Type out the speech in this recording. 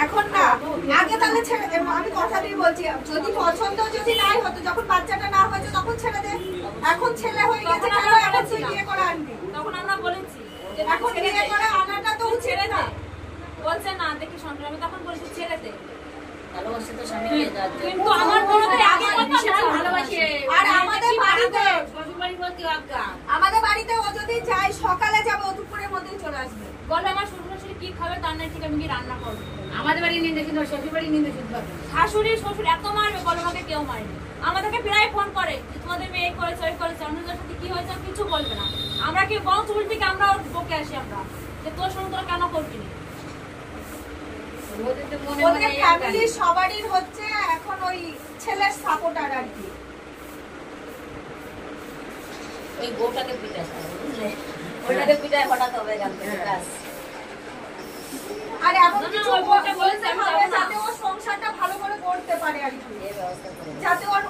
এখন না আগে তাহলে ছেড়ে দে, আমি কথা দিয়ে বলছি, যদি পছন্দ যদি নাই হতো, যখন বাচ্চাটা না হয়েছে তখন ছেড়ে দে। এখন ছেলে হয়ে গেছে কেন এখন তুই বিয়ে করে আনবি? তখন আমরা বলেছি এখন বিয়ে করে আনাটা তো ছেড়ে দে। বলছে না দেখি সংসার, আমি তখন বলেছি ছেড়ে দে। ভালোবাসে তো স্বামীকে, কিন্তু আমার বড়দের আগে কথা ভালোবাসে। আর আমাদের বাড়িতে শ্বশুরবাড়ি বলতে আজ্ঞা, আমাদের বাড়িতে ও যদি যায় সকালে যাবে, ও দুপুরের মধ্যেই চলে আসবে। বলে আমার শ্বশুর শাশুড়ি কি খাবে তার নাই ঠিক আমি কি রান্না করবো। আমাদের বাড়ি নিন্দে কিন্তু শ্বশুর বাড়ি নিন্দে শুনতে পাবে। শাশুড়ি শ্বশুর এত মারবে, বলে আমাকে কেউ মারেনি। আমাদেরকে প্রায় ফোন করে যে তোমাদের মেয়ে করেছে ওই করেছে, অন্যদের সাথে কি হয়েছে কিছু বলবে না। আমরা কি বং চুল থেকে আমরা বকে আসি আমরা যে তোর সঙ্গে তোরা কেন করবি না। ওদের ফ্যামিলি সবারই হচ্ছে এখন ওই ছেলের সাপোর্টার আর কি। ওই বউটাকে পিটাস বুঝলে, ওটাকে পিটায় হঠাৎ হবে জানতে ব্যাস। আর এমন কিছু বলতে হবে যাতে ও সংসারটা ভালো করে করতে পারে আর কি, যাতে ওর